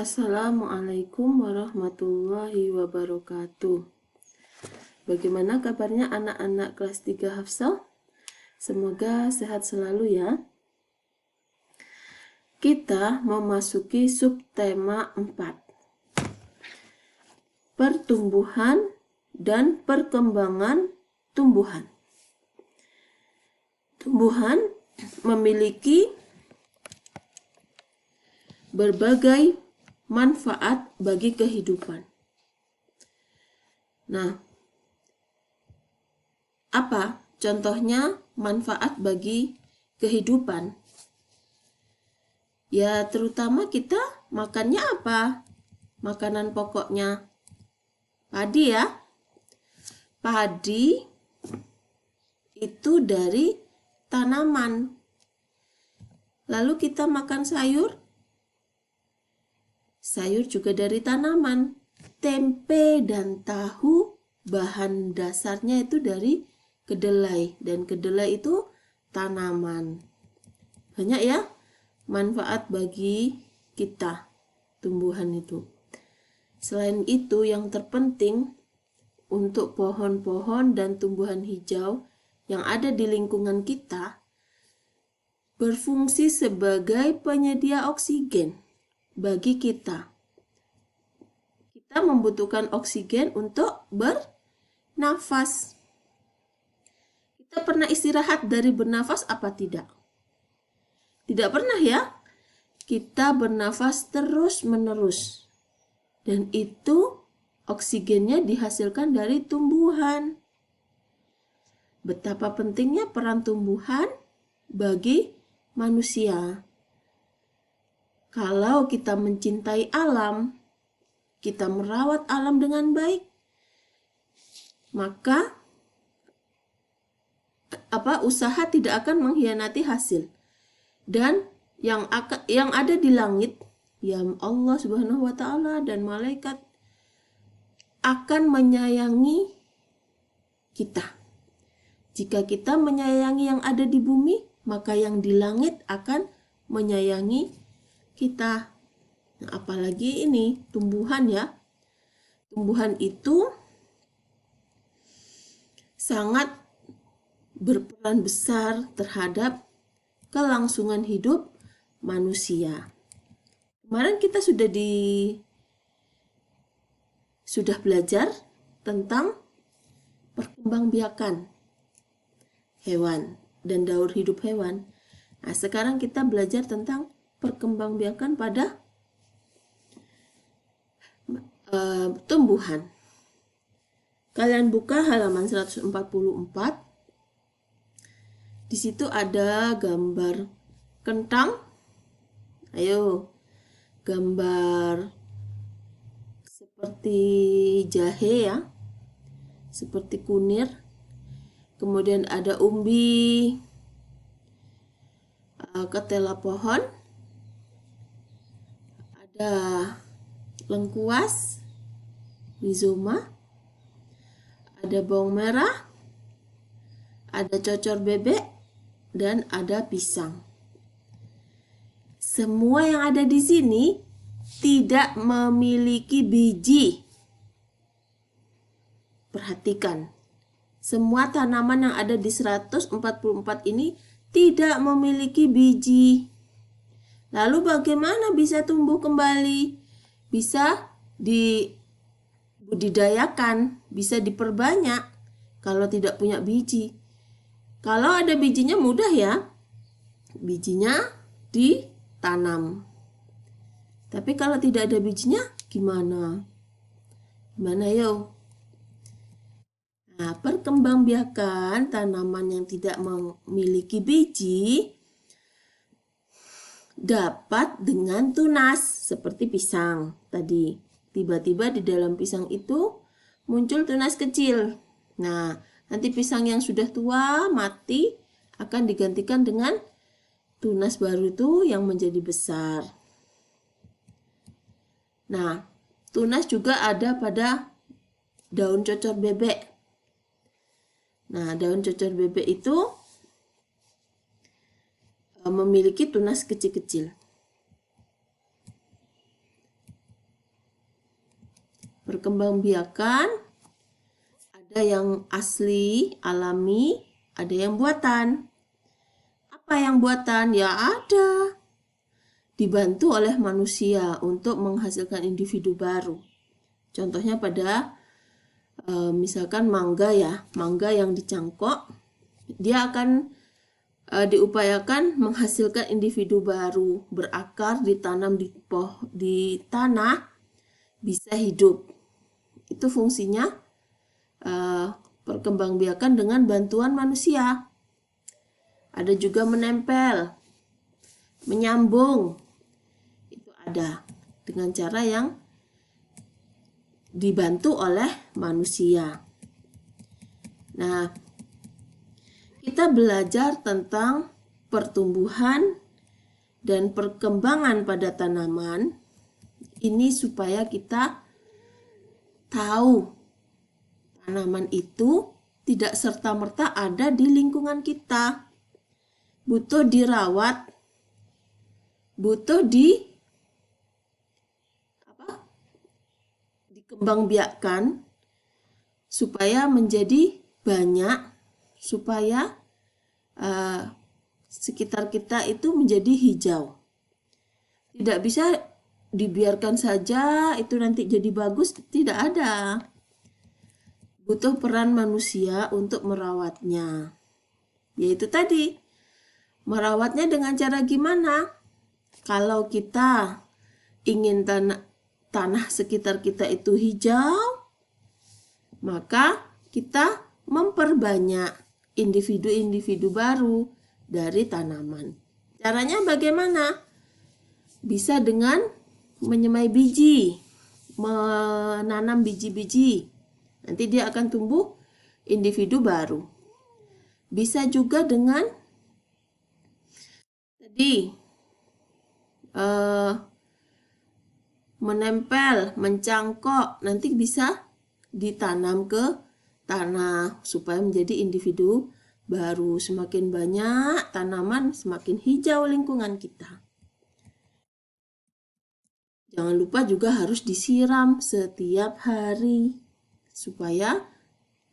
Assalamualaikum warahmatullahi wabarakatuh. Bagaimana kabarnya anak-anak kelas 3 Hafsah? Semoga sehat selalu ya. Kita memasuki subtema 4. Pertumbuhan dan perkembangan tumbuhan. Tumbuhan memiliki berbagai manfaat bagi kehidupan. Nah, apa contohnya manfaat bagi kehidupan? Ya, terutama kita makannya apa? Makanan pokoknya padi ya. Padi itu dari tanaman. Lalu kita makan sayur. Sayur juga dari tanaman. Tempe dan tahu bahan dasarnya itu dari kedelai. Dan kedelai itu tanaman. Banyak ya manfaat bagi kita tumbuhan itu. Selain itu yang terpenting untuk pohon-pohon dan tumbuhan hijau yang ada di lingkungan kita berfungsi sebagai penyedia oksigen bagi kita. Kita membutuhkan oksigen untuk bernafas. Kita pernah istirahat dari bernafas apa tidak? Tidak pernah ya. Kita bernafas terus-menerus. Dan itu oksigennya dihasilkan dari tumbuhan. Betapa pentingnya peran tumbuhan bagi manusia. Kalau kita mencintai alam, kita merawat alam dengan baik, maka usaha tidak akan mengkhianati hasil. Dan yang ada di langit, ya Allah Subhanahu wa Ta'ala dan malaikat akan menyayangi kita. Jika kita menyayangi yang ada di bumi, maka yang di langit akan menyayangi kita. Nah, apalagi ini tumbuhan ya. Tumbuhan itu sangat berperan besar terhadap kelangsungan hidup manusia. Kemarin kita sudah belajar tentang perkembangbiakan hewan dan daur hidup hewan. Nah, sekarang kita belajar tentang perkembangbiakan pada tumbuhan. Kalian buka halaman 144. Di situ ada gambar kentang. Ayo, gambar seperti jahe ya, seperti kunir. Kemudian ada umbi, ketela pohon, ada lengkuas, rhizoma, ada bawang merah, ada cocor bebek, dan ada pisang. Semua yang ada di sini tidak memiliki biji. Perhatikan, semua tanaman yang ada di 144 ini tidak memiliki biji. Lalu bagaimana bisa tumbuh kembali? Bisa dibudidayakan, bisa diperbanyak kalau tidak punya biji. Kalau ada bijinya mudah ya, bijinya ditanam. Tapi kalau tidak ada bijinya gimana? Gimana yo? Nah, perkembangbiakan tanaman yang tidak memiliki biji dapat dengan tunas seperti pisang tadi. Tiba-tiba di dalam pisang itu muncul tunas kecil. Nah, nanti pisang yang sudah tua mati akan digantikan dengan tunas baru itu yang menjadi besar. Nah, tunas juga ada pada daun cocor bebek. Nah, daun cocor bebek itu memiliki tunas kecil-kecil. Perkembangbiakan ada yang asli, alami, ada yang buatan. Apa yang buatan? Ya ada. Dibantu oleh manusia untuk menghasilkan individu baru. Contohnya pada misalkan mangga ya, mangga yang dicangkok, dia akan diupayakan menghasilkan individu baru, berakar, ditanam di tanah, bisa hidup. Itu fungsinya perkembangbiakan dengan bantuan manusia. Ada juga menempel, menyambung. Itu ada dengan cara yang dibantu oleh manusia. Nah, kita belajar tentang pertumbuhan dan perkembangan pada tanaman. Ini supaya kita tahu tanaman itu tidak serta-merta ada di lingkungan kita. Butuh dirawat, butuh dikembangbiakkan supaya menjadi banyak, supaya sekitar kita itu menjadi hijau. Tidak bisa dibiarkan saja itu nanti jadi bagus, tidak ada. Butuh peran manusia untuk merawatnya. Yaitu tadi, merawatnya dengan cara gimana? Kalau kita ingin tanah sekitar kita itu hijau, maka kita memperbanyak individu-individu baru dari tanaman. Caranya bagaimana? Bisa dengan menyemai biji, menanam biji-biji. Nanti dia akan tumbuh individu baru. Bisa juga dengan tadi menempel, mencangkok, nanti bisa ditanam ke tanah supaya menjadi individu baru. Semakin banyak tanaman, semakin hijau lingkungan kita. Jangan lupa juga harus disiram setiap hari supaya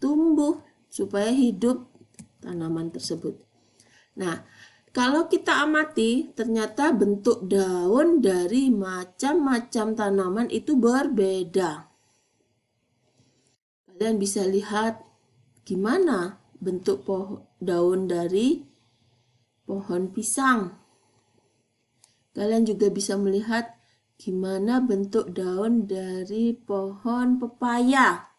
tumbuh, supaya hidup tanaman tersebut. Nah, kalau kita amati, ternyata bentuk daun dari macam-macam tanaman itu berbeda. Kalian bisa lihat gimana bentuk daun dari pohon pisang. Kalian juga bisa melihat gimana bentuk daun dari pohon pepaya,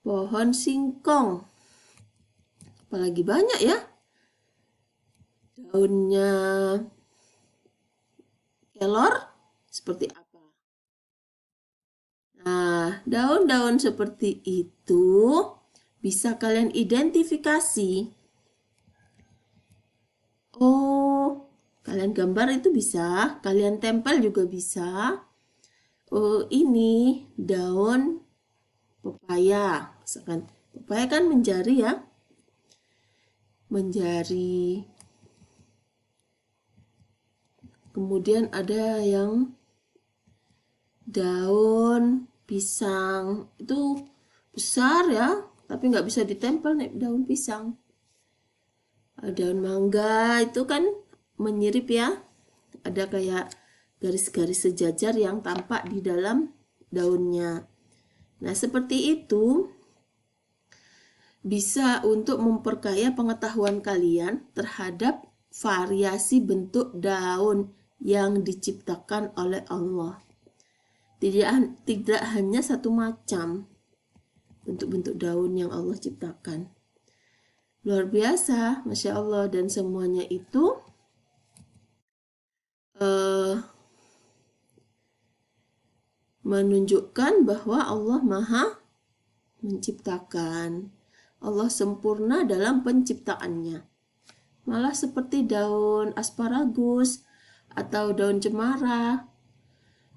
pohon singkong. Apalagi banyak ya. Daunnya kelor seperti apa? Nah, daun-daun seperti itu bisa kalian identifikasi. Oh, kalian gambar itu bisa, kalian tempel juga bisa. Oh, ini daun pepaya. Misalkan pepaya kan menjari ya. Menjari. Kemudian ada yang daun pisang. Itu besar ya, tapi nggak bisa ditempel nih daun pisang. Daun mangga itu kan menyirip ya. Ada kayak garis-garis sejajar yang tampak di dalam daunnya. Nah, seperti itu bisa untuk memperkaya pengetahuan kalian terhadap variasi bentuk daun yang diciptakan oleh Allah. Tidak hanya satu macam bentuk-bentuk daun yang Allah ciptakan. Luar biasa, Masya Allah, dan semuanya itu menunjukkan bahwa Allah Maha menciptakan. Allah sempurna dalam penciptaannya. Malah seperti daun asparagus atau daun cemara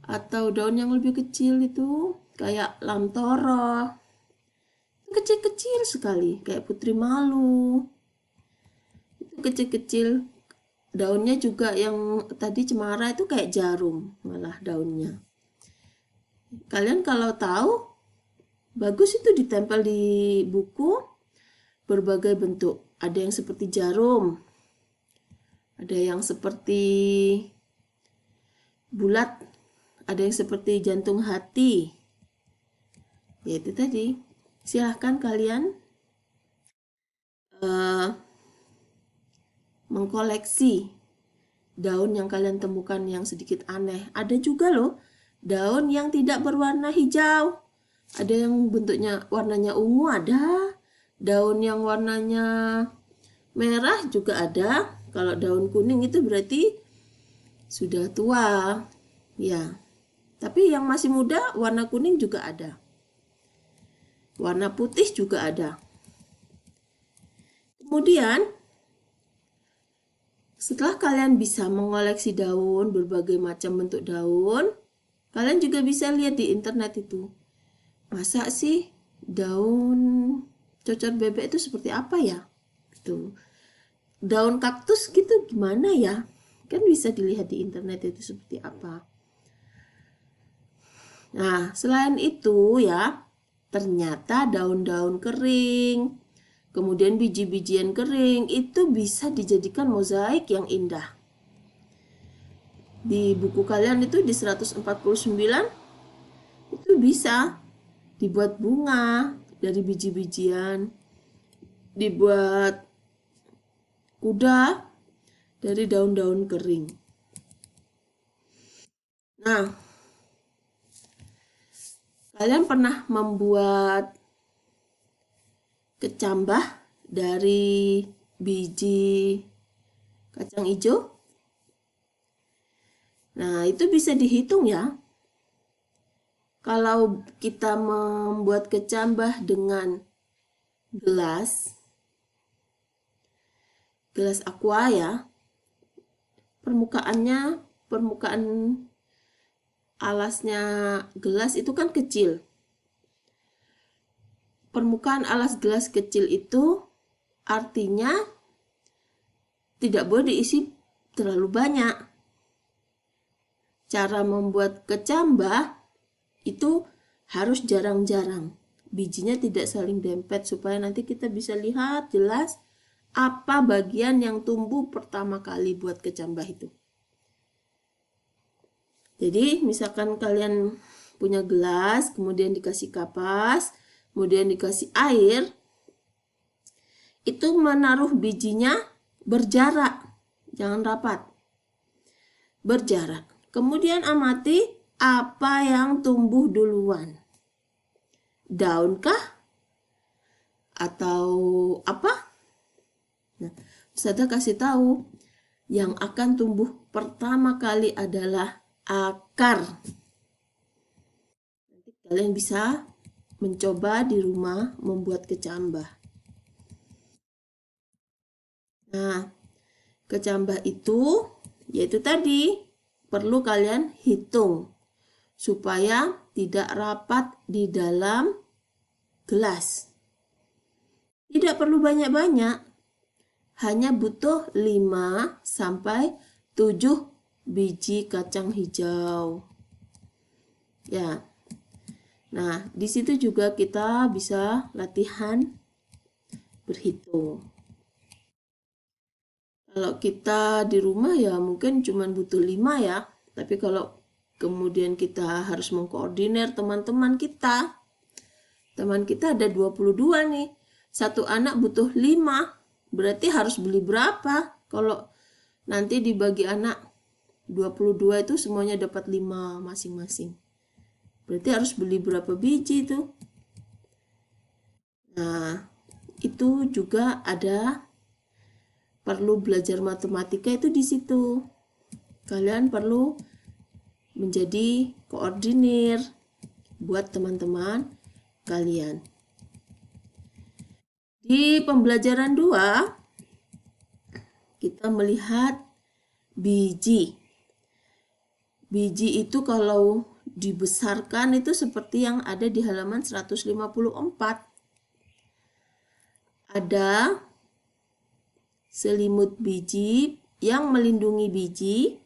atau daun yang lebih kecil itu kayak lamtoro. Kecil-kecil sekali, kayak putri malu. Itu kecil-kecil. Daunnya juga yang tadi cemara itu kayak jarum malah daunnya. Kalian kalau tahu, bagus itu ditempel di buku berbagai bentuk. Ada yang seperti jarum, ada yang seperti bulat, ada yang seperti jantung hati. Ya itu tadi. Silahkan kalian mengkoleksi daun yang kalian temukan yang sedikit aneh. Ada juga loh daun yang tidak berwarna hijau. Ada yang bentuknya warnanya ungu ada. Daun yang warnanya merah juga ada. Kalau daun kuning itu berarti sudah tua. Ya. Tapi yang masih muda warna kuning juga ada. Warna putih juga ada. Kemudian setelah kalian bisa mengoleksi daun, berbagai macam bentuk daun, kalian juga bisa lihat di internet itu. Masa sih daun cocor bebek itu seperti apa ya? Gitu. Daun kaktus gitu gimana ya? Kan bisa dilihat di internet itu seperti apa. Nah, selain itu ya, ternyata daun-daun kering, kemudian biji-bijian kering itu bisa dijadikan mozaik yang indah. Di buku kalian itu di 149 itu bisa dibuat bunga dari biji-bijian, dibuat kuda dari daun-daun kering. Nah, kalian pernah membuat kecambah dari biji kacang hijau? Nah, itu bisa dihitung ya. Kalau kita membuat kecambah dengan gelas aqua ya, permukaan alasnya gelas itu kan kecil. Permukaan alas gelas kecil itu artinya tidak boleh diisi terlalu banyak. Cara membuat kecambah itu harus jarang-jarang. Bijinya tidak saling dempet supaya nanti kita bisa lihat jelas apa bagian yang tumbuh pertama kali buat kecambah itu. Jadi misalkan kalian punya gelas, kemudian dikasih kapas, kemudian dikasih air, itu menaruh bijinya berjarak, jangan rapat, berjarak. Kemudian amati apa yang tumbuh duluan. Daun kah? Atau apa? Nah, Ustazah kasih tahu, yang akan tumbuh pertama kali adalah akar. Nanti kalian bisa mencoba di rumah membuat kecambah. Nah, kecambah itu yaitu tadi perlu kalian hitung supaya tidak rapat di dalam gelas. Tidak perlu banyak-banyak, hanya butuh 5 sampai 7 biji kacang hijau. Ya. Nah, di situ juga kita bisa latihan berhitung. Kalau kita di rumah ya mungkin cuma butuh 5 ya. Tapi kalau kemudian kita harus mengkoordinir teman-teman kita. Teman kita ada 22 nih. Satu anak butuh 5. Berarti harus beli berapa? Kalau nanti dibagi anak 22 itu semuanya dapat 5 masing-masing. Berarti harus beli berapa biji itu? Nah, itu juga ada perlu belajar matematika itu di situ. Kalian perlu menjadi koordinir buat teman-teman kalian. Di pembelajaran 2 kita melihat biji. Biji itu kalau dibesarkan itu seperti yang ada di halaman 154. Ada selimut biji yang melindungi biji